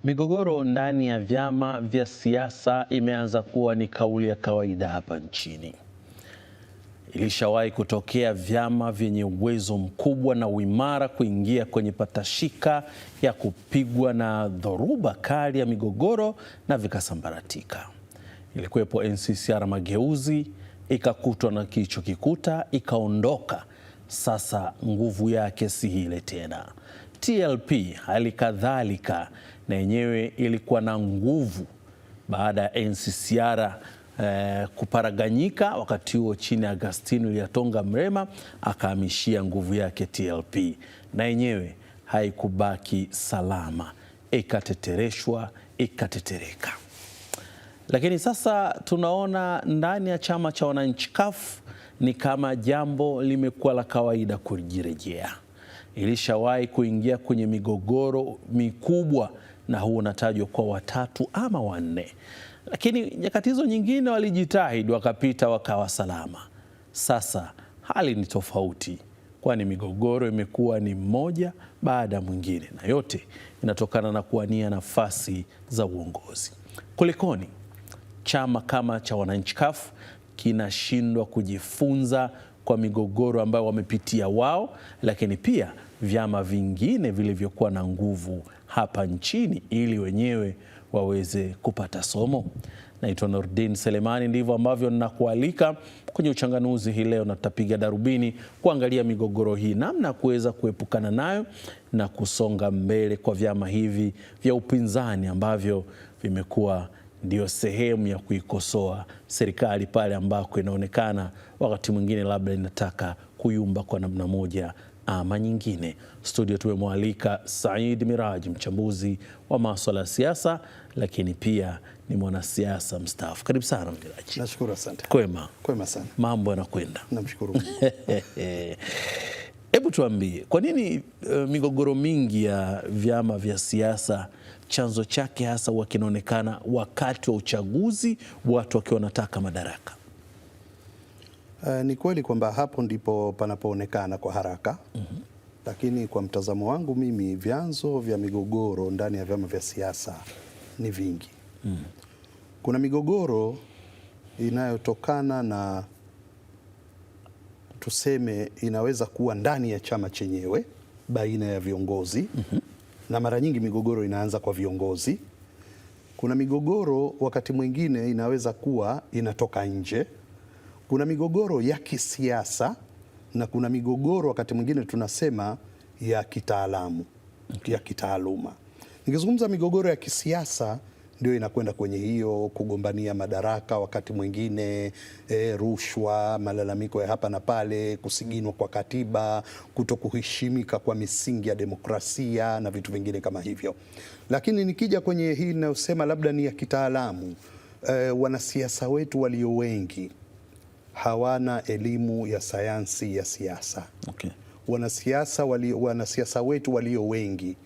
Migogoro ndani ya vyama vya siasa imeanza kuwa ni kauli ya kawaida hapa nchini. Ilishawahi kutokea vyama vyenye uwezo mkubwa na uimara kuingia kwenye patashika ya kupigwa na dhoruba kali ya migogoro na vikasambaratika. Ilikuwepo NCCR Mageuzi, ikakutwa na kilichokikuta, ikaondoka. Sasa nguvu yake si ile tena. TLP hali kadhalika na yenyewe ilikuwa na nguvu baada ya NCCR kuparaganyika, wakati huo chini ya Agustino Lyatonga Mrema akahamishia nguvu yake TLP, na yenyewe haikubaki salama, ikatetereshwa, ikatetereka. Lakini sasa tunaona ndani ya chama cha wananchi CUF ni kama jambo limekuwa la kawaida kujirejea. Ilishawahi kuingia kwenye migogoro mikubwa, na huu unatajwa kwa watatu ama wanne, lakini nyakati hizo nyingine walijitahidi wakapita wakawa salama. Sasa hali ni tofauti, kwani migogoro imekuwa ni mmoja baada ya mwingine, na yote inatokana na kuwania nafasi za uongozi. Kulikoni chama kama cha wananchi CUF kinashindwa kujifunza kwa migogoro ambayo wamepitia wao, lakini pia vyama vingine vilivyokuwa na nguvu hapa nchini ili wenyewe waweze kupata somo? Naitwa Nurdin Selemani, ndivyo ambavyo ninakualika kwenye uchanganuzi hii leo, na tutapiga darubini kuangalia migogoro hii, namna kuweza kuepukana nayo na kusonga mbele kwa vyama hivi vya upinzani ambavyo vimekuwa ndio sehemu ya kuikosoa serikali pale ambako inaonekana wakati mwingine labda inataka kuyumba kwa namna moja ama nyingine. Studio tumemwalika Said Miraji, mchambuzi wa masuala ya siasa, lakini pia ni mwanasiasa mstaafu. Karibu sana Miraji. Nashukuru, asante. Kwema? Kwema sana. Mambo yanakwenda? Namshukuru. Hebu tuambie, kwa nini migogoro mingi ya vyama vya siasa chanzo chake hasa huwa kinaonekana wakati wa uchaguzi, watu wakiwa wanataka madaraka? Ni kweli kwamba hapo ndipo panapoonekana kwa haraka. Lakini kwa mtazamo wangu mimi, vyanzo vya migogoro ndani ya vyama vya siasa ni vingi. Kuna migogoro inayotokana na, tuseme, inaweza kuwa ndani ya chama chenyewe baina ya viongozi. Na mara nyingi migogoro inaanza kwa viongozi. Kuna migogoro wakati mwingine inaweza kuwa inatoka nje. Kuna migogoro ya kisiasa na kuna migogoro wakati mwingine tunasema ya kitaalamu, ya kitaaluma. Nikizungumza migogoro ya kisiasa, ndio inakwenda kwenye hiyo kugombania madaraka, wakati mwingine rushwa, malalamiko ya hapa na pale, kusiginwa kwa katiba, kutokuheshimika kwa misingi ya demokrasia na vitu vingine kama hivyo. Lakini nikija kwenye hii ninayosema labda ni ya kitaalamu, wanasiasa wetu walio wengi hawana elimu ya sayansi ya siasa. Wanasiasa wetu walio wengi,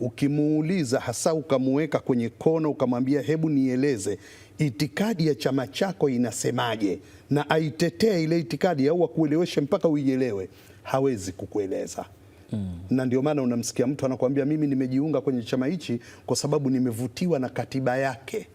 ukimuuliza hasa ukamuweka kwenye kona ukamwambia hebu nieleze itikadi ya chama chako inasemaje, na aitetee ile itikadi au akueleweshe mpaka uielewe, hawezi kukueleza. Na ndio maana unamsikia mtu anakuambia mimi nimejiunga kwenye chama hichi kwa sababu nimevutiwa na katiba yake.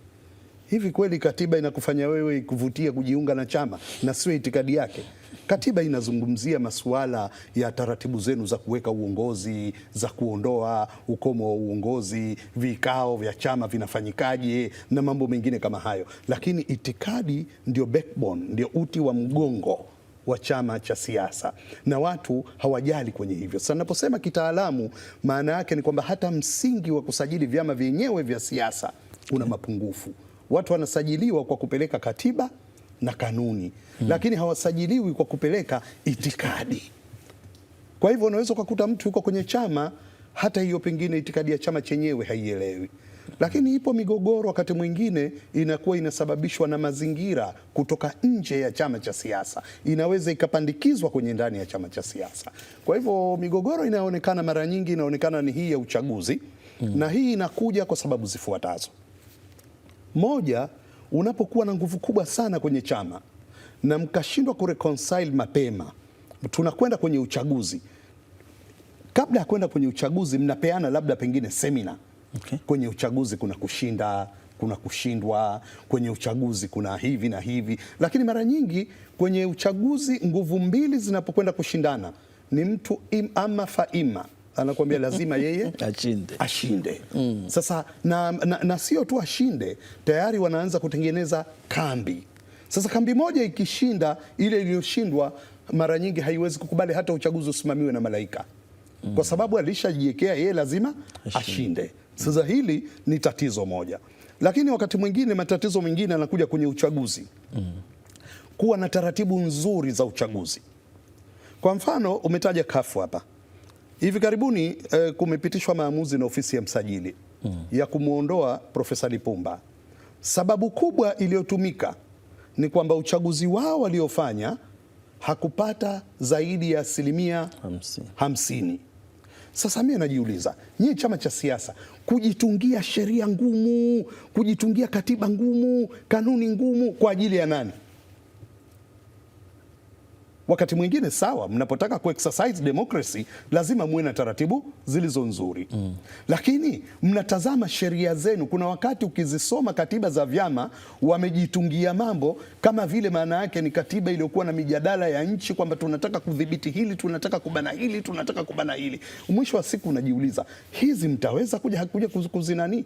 Hivi kweli katiba inakufanya wewe kuvutia kujiunga na chama na sio itikadi yake? Katiba inazungumzia masuala ya taratibu zenu za kuweka uongozi, za kuondoa ukomo wa uongozi, vikao vya chama vinafanyikaje na mambo mengine kama hayo. Lakini itikadi ndio backbone, ndio uti wa mgongo wa chama cha siasa, na watu hawajali kwenye hivyo. Sasa naposema kitaalamu, maana yake ni kwamba hata msingi wa kusajili vyama vyenyewe vya siasa una mapungufu. Watu wanasajiliwa kwa kupeleka katiba na kanuni, lakini hawasajiliwi kwa kupeleka itikadi. Kwa hivyo unaweza kukuta mtu yuko kwenye chama, hata hiyo pengine itikadi ya chama chenyewe haielewi. Lakini ipo migogoro wakati mwingine inakuwa inasababishwa na mazingira kutoka nje ya chama cha siasa, inaweza ikapandikizwa kwenye ndani ya chama cha siasa. Kwa hivyo migogoro inaonekana mara nyingi inaonekana ni hii ya uchaguzi. Na hii inakuja kwa sababu zifuatazo. Moja, unapokuwa na nguvu kubwa sana kwenye chama na mkashindwa kureconcile mapema, tunakwenda kwenye uchaguzi. Kabla ya kwenda kwenye uchaguzi mnapeana labda pengine semina Okay. Kwenye uchaguzi kuna kushinda, kuna kushindwa, kwenye uchaguzi kuna hivi na hivi, lakini mara nyingi kwenye uchaguzi nguvu mbili zinapokwenda kushindana ni mtu ama faima anakuambia lazima yeye ashinde. Sasa na sio tu ashinde, tayari wanaanza kutengeneza kambi. Sasa kambi moja ikishinda, ile iliyoshindwa mara nyingi haiwezi kukubali hata uchaguzi usimamiwe na malaika, kwa sababu alishajiwekea yeye lazima ashinde. Sasa hili ni tatizo moja, lakini wakati mwingine matatizo mengine yanakuja kwenye uchaguzi. Kuwa na taratibu nzuri za uchaguzi. Kwa mfano umetaja kafu hapa. Hivi karibuni kumepitishwa maamuzi na ofisi ya msajili ya kumwondoa Profesa Lipumba. Sababu kubwa iliyotumika ni kwamba uchaguzi wao waliofanya hakupata zaidi ya 50%. Sasa mimi najiuliza, nyie chama cha siasa kujitungia sheria ngumu, kujitungia katiba ngumu, kanuni ngumu kwa ajili ya nani? Wakati mwingine sawa, mnapotaka ku-exercise democracy lazima muwe na taratibu zilizo nzuri. Lakini mnatazama sheria zenu, kuna wakati ukizisoma katiba za vyama wamejitungia mambo kama vile maana yake ni katiba iliyokuwa na mijadala ya nchi, kwamba tunataka kudhibiti hili, tunataka kubana hili, tunataka kubana hili. Mwisho wa siku unajiuliza, hizi mtaweza kuja kuzinani?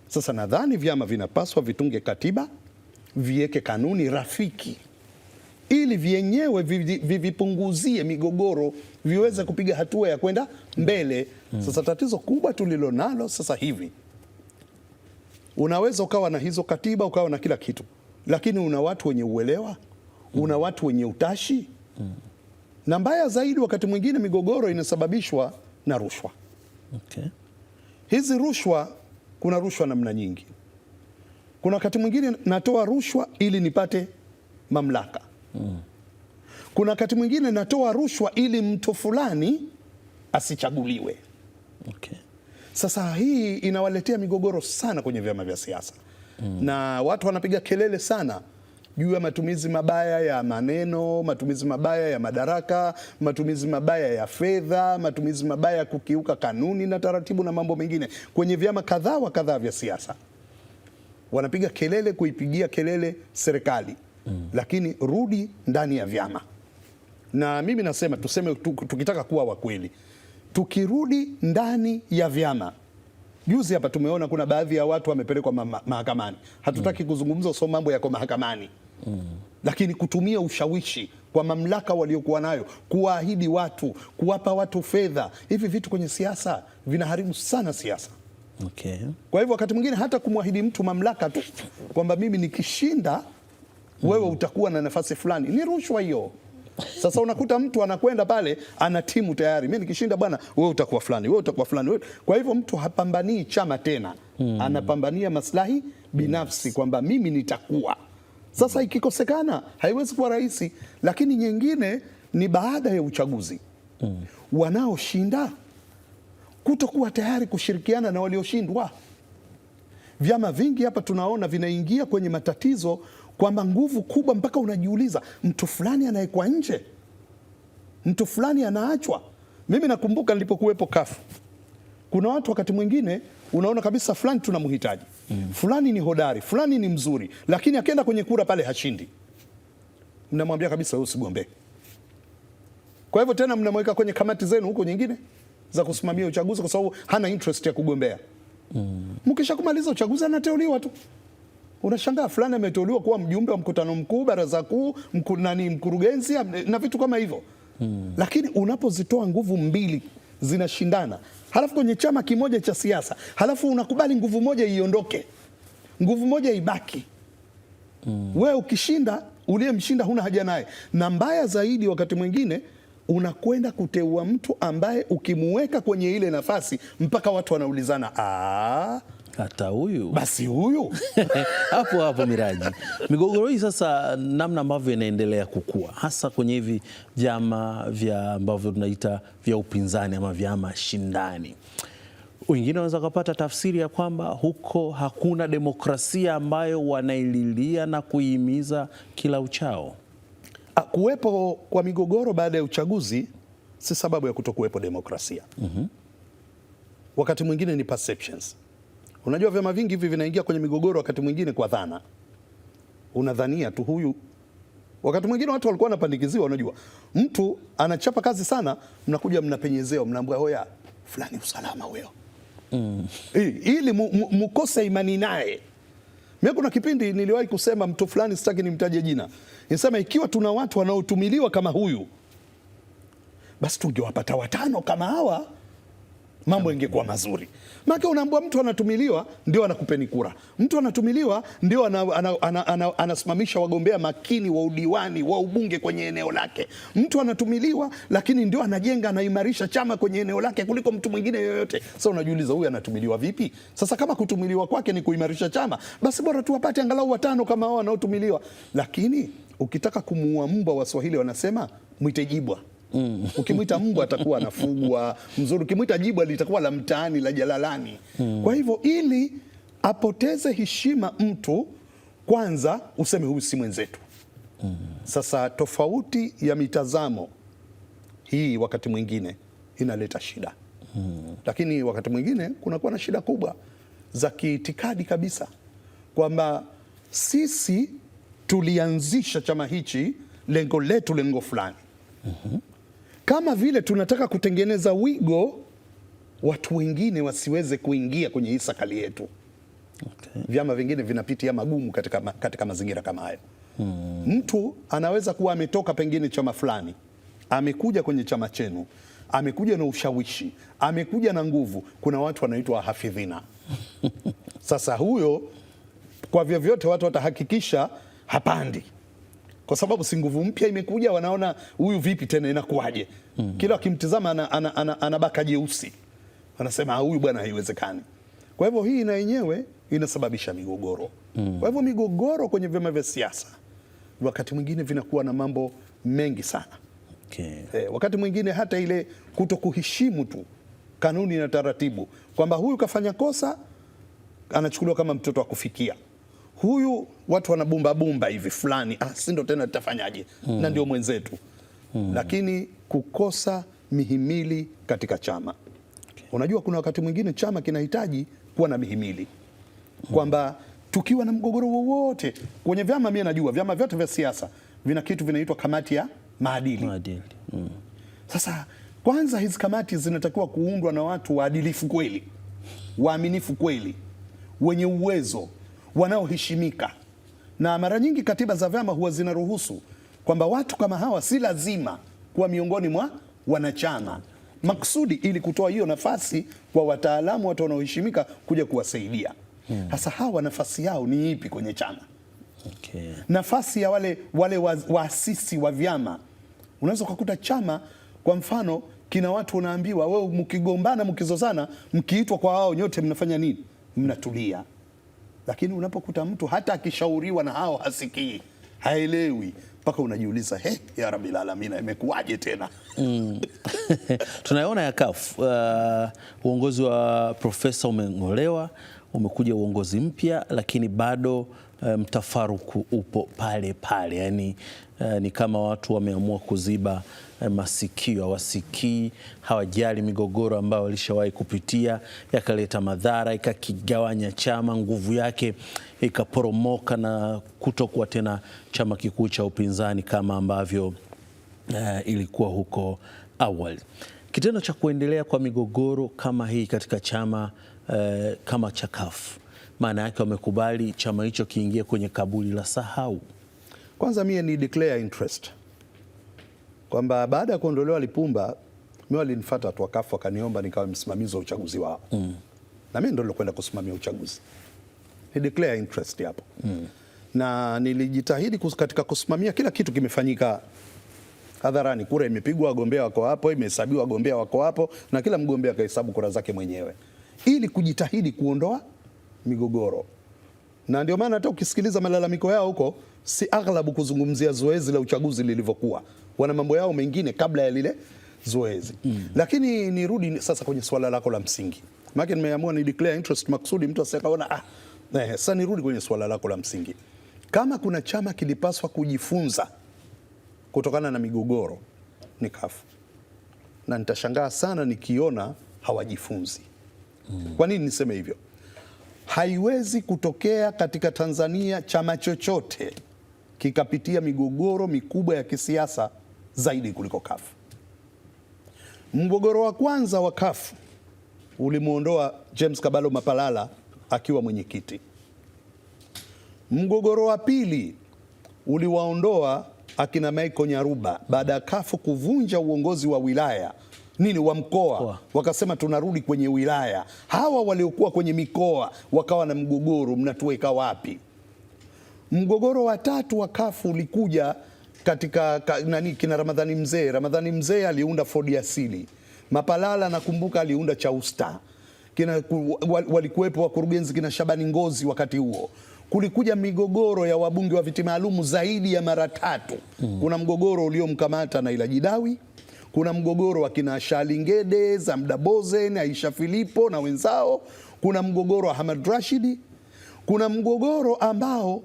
Sasa nadhani vyama vinapaswa vitunge katiba, viweke kanuni rafiki ili vyenyewe vivipunguzie migogoro, viweze kupiga hatua ya kwenda mbele. Sasa tatizo kubwa tulilonalo sasa hivi, unaweza ukawa na hizo katiba, ukawa na kila kitu, lakini una watu wenye uelewa, una watu wenye utashi. Na mbaya zaidi, wakati mwingine migogoro inasababishwa na rushwa. Okay. Hizi rushwa, kuna rushwa namna nyingi. Kuna wakati mwingine natoa rushwa ili nipate mamlaka. Kuna wakati mwingine natoa rushwa ili mtu fulani asichaguliwe. Okay. Sasa hii inawaletea migogoro sana kwenye vyama vya siasa. Na watu wanapiga kelele sana juu ya matumizi mabaya ya maneno, matumizi mabaya ya madaraka, matumizi mabaya ya fedha, matumizi mabaya ya kukiuka kanuni na taratibu na mambo mengine kwenye vyama kadhaa wa kadhaa vya siasa. Wanapiga kelele kuipigia kelele serikali. Lakini rudi ndani ya vyama. Na mimi nasema tuseme tukitaka kuwa wa kweli, tukirudi ndani ya vyama. Juzi hapa tumeona kuna baadhi ya watu wamepelekwa mahakamani. Hatutaki kuzungumza so mambo yako mahakamani. Lakini kutumia ushawishi kwa mamlaka waliokuwa nayo, kuwaahidi watu, kuwapa watu fedha, hivi vitu kwenye siasa vinaharibu sana siasa. Okay. Kwa hivyo wakati mwingine hata kumwahidi mtu mamlaka tu kwamba mimi nikishinda wewe utakuwa na nafasi fulani, ni rushwa hiyo. Sasa unakuta mtu anakwenda pale ana timu tayari, mimi nikishinda bwana wewe utakuwa fulani, wewe utakuwa fulani. Kwa hivyo mtu hapambanii chama tena, anapambania maslahi binafsi kwamba mimi nitakuwa. Sasa ikikosekana haiwezi kuwa rahisi. Lakini nyingine ni baada ya uchaguzi, wanaoshinda kutokuwa tayari kushirikiana na walioshindwa. Vyama vingi hapa tunaona vinaingia kwenye matatizo kwamba nguvu kubwa mpaka unajiuliza mtu fulani anawekwa nje, mtu fulani anaachwa. Mimi nakumbuka nilipokuwepo kafu, kuna watu wakati mwingine unaona kabisa fulani tunamhitaji, fulani ni hodari, fulani ni mzuri, lakini akienda kwenye kura pale hashindi. Mnamwambia kabisa wewe usigombee. Kwa hivyo tena mnamweka kwenye kamati zenu huko nyingine za kusimamia uchaguzi kwa sababu hana interest ya kugombea. Mkisha kumaliza uchaguzi anateuliwa tu. Unashangaa fulani ameteuliwa kuwa mjumbe wa mkutano mkuu, baraza kuu, mkurugenzi na vitu kama hivyo. Lakini unapozitoa nguvu mbili zinashindana, halafu kwenye chama kimoja cha siasa, halafu unakubali nguvu moja iondoke, nguvu moja ibaki. Wewe ukishinda, uliyemshinda huna haja naye. Na mbaya zaidi, wakati mwingine unakwenda kuteua mtu ambaye ukimuweka kwenye ile nafasi mpaka watu wanaulizana, hata huyu basi huyu hapo hapo. Miraji, migogoro hii sasa namna ambavyo inaendelea kukua, hasa kwenye hivi vyama vya ambavyo tunaita vya upinzani ama vyama shindani, wengine wanaweza kupata tafsiri ya kwamba huko hakuna demokrasia ambayo wanaililia na kuihimiza kila uchao. Kuwepo kwa migogoro baada ya uchaguzi si sababu ya kutokuwepo demokrasia. Wakati mwingine ni perceptions. Unajua vyama vingi hivi vinaingia kwenye migogoro wakati mwingine kwa dhana, unadhania tu huyu. Wakati mwingine watu walikuwa wanapandikiziwa, unajua mtu anachapa kazi sana, mnakuja mnapenyezewa, mnaambia hoya fulani usalama huyo, ili mukose imani naye. Mimi kuna kipindi niliwahi kusema mtu fulani, sitaki nimtaje jina, nisema ikiwa tuna watu wanaotumiliwa kama huyu, basi tungewapata 5 kama hawa, mambo ingekuwa mazuri. Maana unaambia mtu anatumiliwa ndio anakupeni kura, mtu anatumiliwa ndio anasimamisha wagombea makini wa udiwani wa ubunge kwenye eneo lake, mtu anatumiliwa lakini ndio anajenga, anaimarisha chama kwenye eneo lake kuliko mtu mwingine yoyote. Sasa unajiuliza huyu anatumiliwa vipi? Sasa kama kutumiliwa kwake ni kuimarisha chama, basi bora tuwapate angalau 5 kama hao wanaotumiliwa. Lakini ukitaka kumuua mbwa, Waswahili wanasema mwite jibwa. Ukimwita mbwa atakuwa anafugwa mzuri, ukimwita jibwa litakuwa la mtaani la jalalani. Kwa hivyo ili apoteze heshima mtu, kwanza useme huyu si mwenzetu. Sasa tofauti ya mitazamo hii wakati mwingine inaleta shida, lakini wakati mwingine kunakuwa na shida kubwa za kiitikadi kabisa, kwamba sisi tulianzisha chama hichi, lengo letu lengo fulani. Kama vile tunataka kutengeneza wigo watu wengine wasiweze kuingia kwenye hii sakali yetu. Vyama vingine vinapitia magumu katika mazingira kama hayo. Mtu anaweza kuwa ametoka pengine chama fulani, amekuja kwenye chama chenu, amekuja na ushawishi, amekuja na nguvu. Kuna watu wanaitwa hafidhina. Sasa huyo kwa vyovyote watu watahakikisha hapandi, kwa sababu si nguvu mpya imekuja, wanaona huyu vipi tena, inakuwaje? Kila wakimtizama anabaka jeusi, wanasema huyu bwana haiwezekani. Kwa hivyo hii na yenyewe inasababisha migogoro. Kwa hivyo migogoro kwenye vyama vya siasa wakati mwingine vinakuwa na mambo mengi sana. Wakati mwingine hata ile kutokuheshimu tu kanuni na taratibu, kwamba huyu kafanya kosa anachukuliwa kama mtoto wa kufikia, huyu watu wanabumba bumba hivi fulani, si ndo tena tutafanyaje? Na ndio mwenzetu. Lakini kukosa mihimili katika chama. Unajua kuna wakati mwingine chama kinahitaji kuwa na mihimili, kwamba tukiwa na mgogoro wowote kwenye vyama, mimi najua vyama vyote vya siasa vina kitu vinaitwa kamati ya maadili. Sasa kwanza hizi kamati zinatakiwa kuundwa na watu waadilifu kweli, waaminifu kweli, wenye uwezo, wanaoheshimika. Na mara nyingi katiba za vyama huwa zinaruhusu kwamba watu kama hawa si lazima kuwa miongoni mwa wanachama, maksudi ili kutoa hiyo nafasi kwa wataalamu, watu wanaoheshimika kuja kuwasaidia. Sasa hawa nafasi yao ni ipi kwenye chama? Nafasi ya wale waasisi wa vyama. Unaweza kukuta chama kwa mfano kina watu unaambiwa, wewe mkigombana, mkizozana, mkiitwa kwa wao nyote mnafanya nini? Mnatulia. Lakini unapokuta mtu hata akishauriwa na hao hasikii, haelewi, mpaka unajiuliza ya Rabbil Alamin, imekuwaje tena? Tunaona ya CUF uongozi wa profesa umeng'olewa, umekuja uongozi mpya, lakini bado mtafaruku upo pale pale. Yani ni kama watu wameamua kuziba masikio, hawasikii, hawajali migogoro ambayo walishawahi kupitia, yakaleta madhara, ikakigawanya chama, nguvu yake ikaporomoka na kutokuwa tena chama kikuu cha upinzani kama ambavyo ilikuwa huko awali. Kitendo cha kuendelea kwa migogoro kama hii katika chama kama cha CUF, maana yake wamekubali chama hicho kiingie kwenye kaburi la sahau. Kwanza mie ni declare interest kwamba baada ya kuondolewa Lipumba, mimi walinifuata watu wa CUF wakaniomba nikawa msimamizi wa uchaguzi wao. Na mimi ndo nilikwenda kusimamia uchaguzi. Ni declare interest hapo. Na nilijitahidi katika kusimamia kila kitu kimefanyika hadharani. Kura imepigwa, wagombea wako hapo, imehesabiwa, wagombea wako hapo, na kila mgombea akahesabu kura zake mwenyewe, ili kujitahidi kuondoa migogoro. Na ndio maana hata ukisikiliza malalamiko yao huko, si aghlabu kuzungumzia zoezi la uchaguzi lilivyokuwa. Wana mambo yao mengine kabla ya lile zoezi. Lakini nirudi sasa kwenye swala lako la msingi. Maana nimeamua ni declare interest maksudi mtu asikaona sasa nirudi kwenye swala lako la msingi. Kama kuna chama kilipaswa kujifunza kutokana na migogoro ni CUF. Na nitashangaa sana nikiona hawajifunzi. Kwa nini niseme hivyo? haiwezi kutokea katika Tanzania chama chochote kikapitia migogoro mikubwa ya kisiasa zaidi kuliko CUF. Mgogoro wa kwanza wa CUF ulimuondoa James Kabalo Mapalala akiwa mwenyekiti. Mgogoro wa pili uliwaondoa akina Michael Nyaruba baada ya CUF kuvunja uongozi wa wilaya wa mkoa, wakasema tunarudi kwenye wilaya. Hawa waliokuwa kwenye mikoa wakawa na mgogoro, mnatuweka wapi? Mgogoro wa tatu wa CUF ulikuja katika kina Ramadhani Mzee. Ramadhani Mzee aliunda Ford Asili. Mapalala nakumbuka aliunda Chausta. Walikuwepo wakurugenzi kina Shabani Ngozi wakati huo. Kulikuja migogoro ya wabunge wa viti maalumu zaidi ya mara 3. Kuna mgogoro uliomkamata Naila Jidawi, kuna mgogoro wa kina Shalingede, Zamda Bozen, Aisha Filipo na wenzao, kuna mgogoro wa Ahmad Rashidi, kuna mgogoro ambao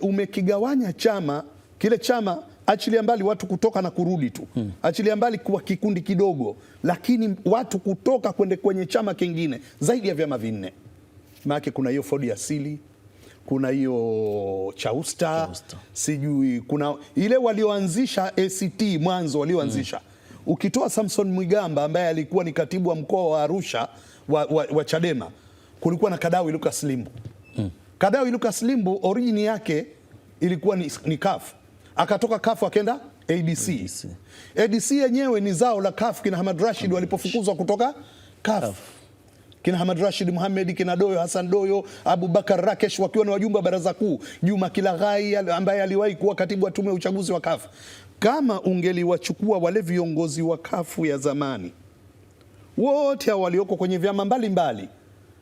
umekigawanya chama. Kile chama achilia mbali watu kutoka na kurudi tu, achilia mbali kwa kikundi kidogo, lakini watu kutoka kwende kwenye chama kingine zaidi ya vyama 4. Maana kuna hiyo Ford Asili, kuna hiyo Chausta, sijui kuna ile walioanzisha ACT mwanzo walioanzisha. Ukitoa Samson Mwigamba ambaye alikuwa ni katibu wa mkoa wa Arusha wa Chadema, kulikuwa na Kadawi Lucas Limbu. Kadawi Lucas Limbu origin yake ilikuwa ni CUF. Akatoka CUF akaenda ADC. ADC yenyewe ni zao la CUF kina Hamad Rashid walipofukuzwa kutoka CUF. Kina Hamad Rashid Mohamed, kina Doyo Hassan Doyo, Abubakar Rakesh wakiwa ni wajumbe wa baraza kuu, Juma Kilaghai ambaye aliwahi kuwa katibu wa tume ya uchaguzi wa CUF. Kama ungeliwachukua wale viongozi wa CUF ya zamani wote walioko kwenye vyama mbalimbali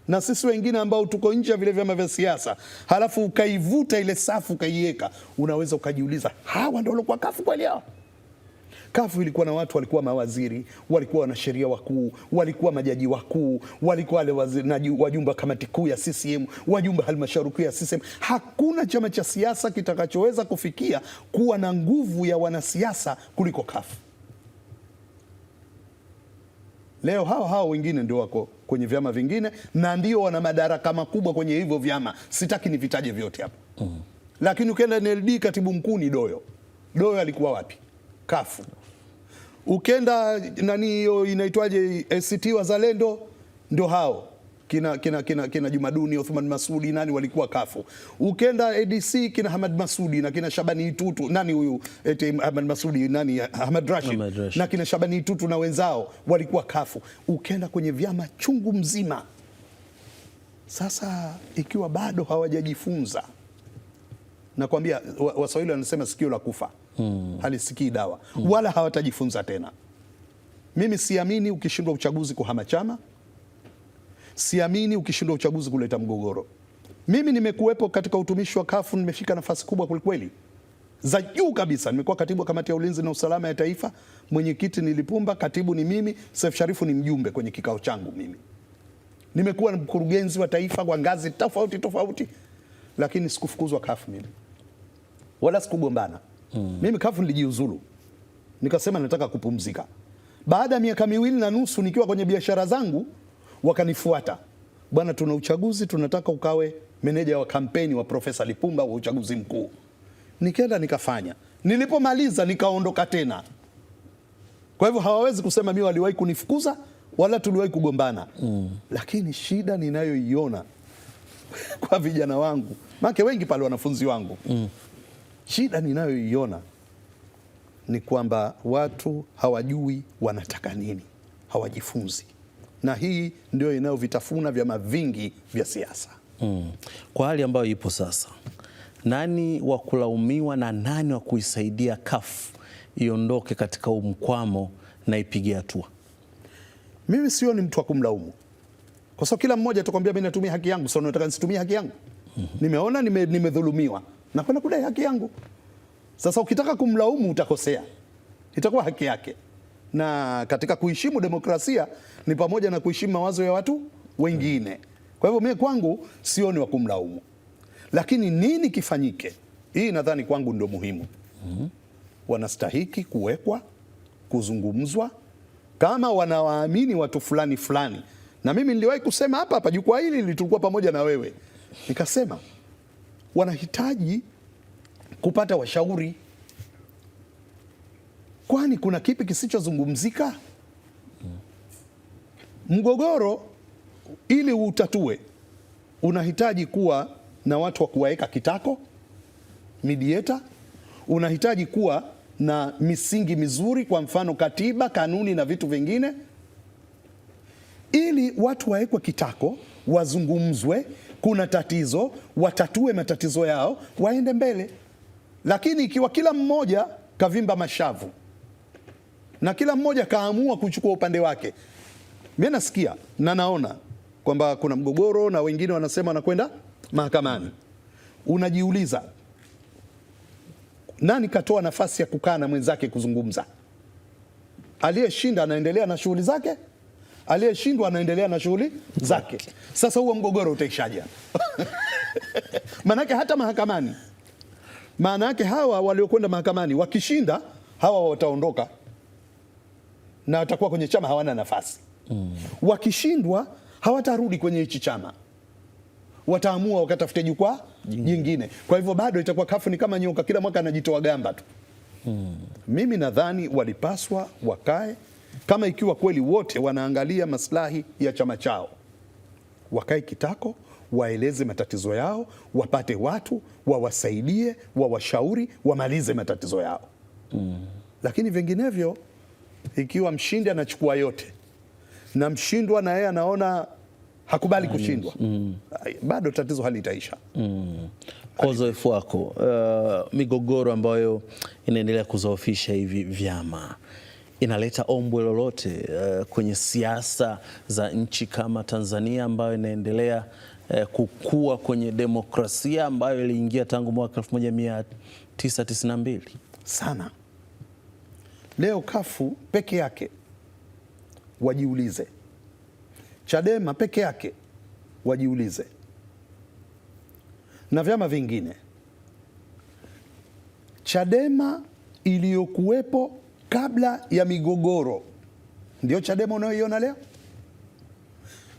na sisi wengine ambao tuko nje ya vile vyama vya siasa, halafu ukaivuta ile safu ukaiweka, unaweza ukajiuliza hawa ndio walikuwa CUF kweli hao? CUF ilikuwa na watu walikuwa mawaziri, walikuwa wanasheria wakuu, walikuwa majaji wakuu, walikuwa wajumbe wa kamati kuu ya CCM, wajumbe halmashauri kuu ya CCM. Hakuna chama cha siasa kitakachoweza kufikia kuwa na nguvu ya wanasiasa kuliko CUF. Leo hao wengine ndio wako kwenye vyama vingine na ndio wana madaraka makubwa kwenye hivyo vyama. Sitaki nivitaje vyote hapa. Lakini ukienda NLD katibu mkuu ni Doyo. Doyo alikuwa wapi? CUF. Ukenda hiyo inaitwaje ACT Wazalendo ndio hao. Kina Jumaduni, Othman Masudi walikuwa CUF. Ukenda ADC kina Hamad Masudi na kina Shabani Itutu, huyu Hamad Masudi Ahmad Rashid na kina Shabani Itutu na wenzao walikuwa CUF. Ukenda kwenye vyama chungu mzima. Sasa ikiwa bado hawajajifunza, nakwambia Waswahili wanasema sikio la kufa halisikii dawa, wala hawatajifunza tena. Mimi siamini ukishindwa uchaguzi kuhama chama. Siamini ukishindwa uchaguzi kuleta mgogoro. Mimi nimekuwepo katika utumishi wa CUF, nimefika nafasi kubwa kwelikweli za juu kabisa. Nimekuwa katibu wa kamati ya ulinzi na usalama ya taifa, mwenyekiti ni Lipumba, katibu ni mimi, Seif Sharifu ni mjumbe kwenye kikao changu mimi. Nimekuwa mkurugenzi wa taifa kwa ngazi tofauti, lakini sikufukuzwa CUF mimi, wala sikugombana. Mimi CUF nilijiuzulu, nikasema nataka kupumzika. Baada ya miaka 2.5 nikiwa kwenye biashara zangu, wakanifuata, bwana, tuna uchaguzi, tunataka ukawe meneja wa kampeni wa Profesa Lipumba wa uchaguzi mkuu. Nikaenda nikafanya, nilipomaliza nikaondoka tena. Kwa hivyo hawawezi kusema mimi waliwahi kunifukuza wala tuliwahi kugombana. Lakini shida ninayoiona kwa vijana wangu, maana wengi pale wanafunzi wangu, shida ninayoiona ni kwamba watu hawajui wanataka nini, hawajifunzi. Na hii ndio inayovitafuna vyama vingi vya siasa. Kwa hali ambayo ipo sasa, nani wa kulaumiwa na nani wa kuisaidia CUF iondoke katika umkwamo na ipige hatua? Mimi sio ni mtu wa kumlaumu, kwa sababu kila mmoja atakwambia mimi natumia haki yangu. Sasa unataka nisitumie haki yangu? Nimeona nimedhulumiwa na kwenda kudai haki yangu. Sasa ukitaka kumlaumu utakosea, itakuwa haki yake. Na katika kuheshimu demokrasia ni pamoja na kuheshimu mawazo ya watu wengine. Kwa hivyo mimi kwangu sioni wa kumlaumu, lakini nini kifanyike, hii nadhani kwangu ndio muhimu. Wanastahiki kuwekwa, kuzungumzwa. Kama wanawaamini watu fulani Na mimi niliwahi kusema hapa jukwaa hili tulikuwa pamoja na wewe, nikasema wanahitaji kupata washauri, kwani kuna kipi kisichozungumzika? Mgogoro ili utatue unahitaji kuwa na watu wa kuwaweka kitako, mediator. Unahitaji kuwa na misingi mizuri, kwa mfano katiba, kanuni na vitu vingine, ili watu wawekwe kitako, wazungumzwe, kuna tatizo, watatue matatizo yao, waende mbele. Lakini ikiwa kila mmoja kavimba mashavu na kila mmoja kaamua kuchukua upande wake, mimi nasikia na naona kwamba kuna mgogoro na wengine wanasema wanakwenda mahakamani. Unajiuliza, nani katoa nafasi ya kukaa na mwenzake kuzungumza? Aliyeshinda anaendelea na shughuli zake, aliyeshindwa anaendelea na shughuli zake. Sasa huo mgogoro utaishaje? Maanake hata mahakamani, maana yake hawa waliokwenda mahakamani wakishinda, hawa wataondoka na watakuwa kwenye chama hawana nafasi. Wakishindwa hawatarudi kwenye hichi chama, wataamua wakatafute jukwaa jingine. Kwa hivyo bado itakuwa kafu ni kama nyoka, kila mwaka anajitoa gamba tu. Mimi nadhani walipaswa wakae, kama ikiwa kweli wote wanaangalia maslahi ya chama chao, wakae kitako, waeleze matatizo yao, wapate watu wawasaidie, wawashauri, wamalize matatizo yao. Lakini vinginevyo, ikiwa mshindi anachukua yote na mshindwa na yeye anaona hakubali kushindwa, bado tatizo halitaisha. Kwa uzoefu wako, migogoro ambayo inaendelea kuzoofisha hivi vyama inaleta ombwe lolote kwenye siasa za nchi kama Tanzania ambayo inaendelea kukua kwenye demokrasia ambayo iliingia tangu mwaka 1992? Sana. Leo kafu peke yake wajiulize, Chadema peke yake wajiulize, na vyama vingine. Chadema iliyokuwepo kabla ya migogoro ndio Chadema unayoiona leo.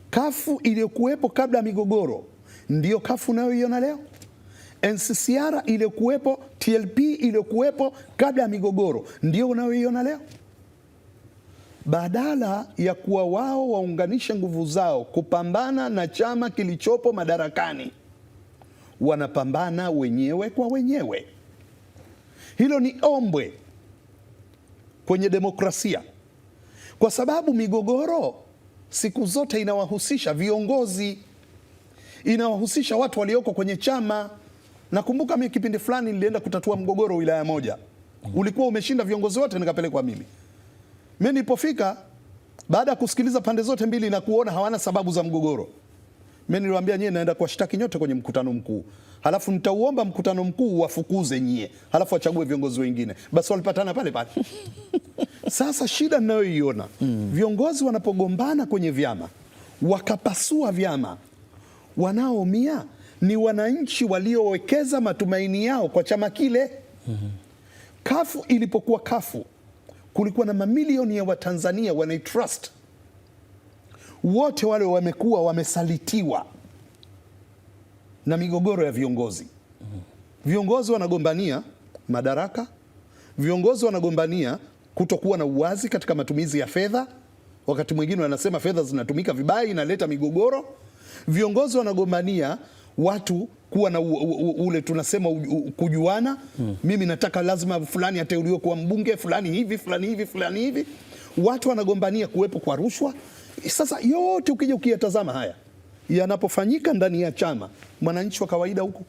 Kafu iliyokuwepo kabla ya migogoro ndio kafu unayoiona leo. NCCR iliyokuwepo, TLP iliyokuwepo kabla ya migogoro ndio unayoiona leo. Badala ya kuwa wao waunganishe nguvu zao kupambana na chama kilichopo madarakani, wanapambana wenyewe kwa wenyewe. Hilo ni ombwe kwenye demokrasia, kwa sababu migogoro siku zote inawahusisha viongozi, inawahusisha watu walioko kwenye chama. Nakumbuka mimi kipindi fulani nilienda kutatua mgogoro wilaya moja, ulikuwa umeshinda viongozi wote, nikapelekwa mimi. Mimi nilipofika, baada ya kusikiliza pande zote mbili na kuona hawana sababu za mgogoro, mimi niliwaambia, nyie naenda kuwashtaki nyote kwenye mkutano mkuu, halafu nitauomba mkutano mkuu wafukuze nyie, halafu wachague viongozi wengine. Basi walipatana pale pale. Sasa shida ninayoiona, viongozi wanapogombana kwenye vyama wakapasua vyama, wanaoumia ni wananchi waliowekeza matumaini yao kwa chama kile. Kafu ilipokuwa kafu, kulikuwa na mamilioni ya Watanzania wanaitrust. Wote wale wamekuwa wamesalitiwa na migogoro ya viongozi. Viongozi wanagombania madaraka, viongozi wanagombania kutokuwa na uwazi katika matumizi ya fedha. Wakati mwingine wanasema fedha zinatumika vibaya, inaleta migogoro. Viongozi wanagombania watu kuwa na ule tunasema kujuana. Mimi nataka lazima fulani ateuliwe kuwa mbunge, fulani hivi, fulani hivi, fulani hivi. Watu wanagombania kuwepo kwa rushwa. Sasa yote ukija ukiyatazama haya yanapofanyika ndani ya chama, mwananchi wa kawaida huko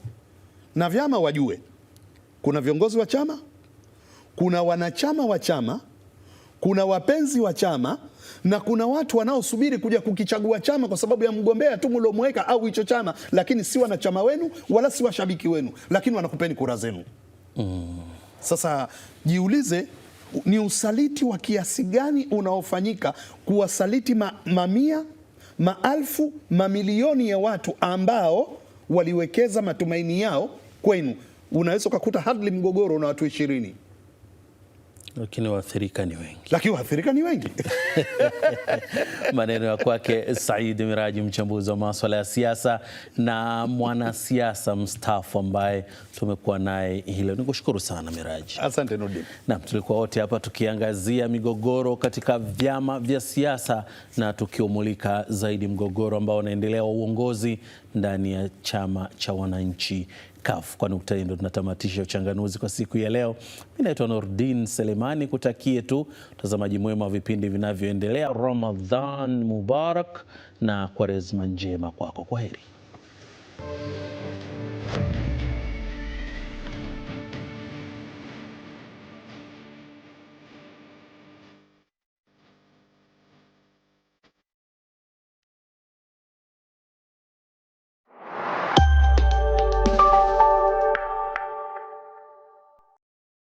na vyama wajue, kuna viongozi wa chama, kuna wanachama wa chama, kuna wapenzi wa chama, na kuna watu wanaosubiri kuja kukichagua chama kwa sababu ya mgombea tu mlomweka au hicho chama, lakini si wanachama wenu wala si washabiki wenu, lakini wanakupeni kura zenu. Sasa jiulize, ni usaliti wa kiasi gani unaofanyika kuwasaliti mamia, maelfu, mamilioni ya watu ambao waliwekeza matumaini yao kwenu. Unaweza ukakuta hardly mgogoro una watu 20. lakini waathirika ni wengi. Lakini waathirika ni wengi. Maneno ya kwake Said Miraji, mchambuzi wa masuala ya siasa na mwanasiasa mstaafu ambaye tumekuwa naye hilo. Nikushukuru sana Miraji. Asante Nurdin. Naam, tulikuwa wote hapa tukiangazia migogoro katika vyama vya siasa na tukiumulika zaidi mgogoro ambao unaendelea wa uongozi ndani ya chama cha wananchi CUF. Kwa nukta hii ndo tunatamatisha uchanganuzi kwa siku ya leo. Mimi naitwa Nurdin Selemani, kutakie tu mtazamaji mwema wa vipindi vinavyoendelea. Ramadhan Mubarak na Kwaresma njema kwako. Kwaheri.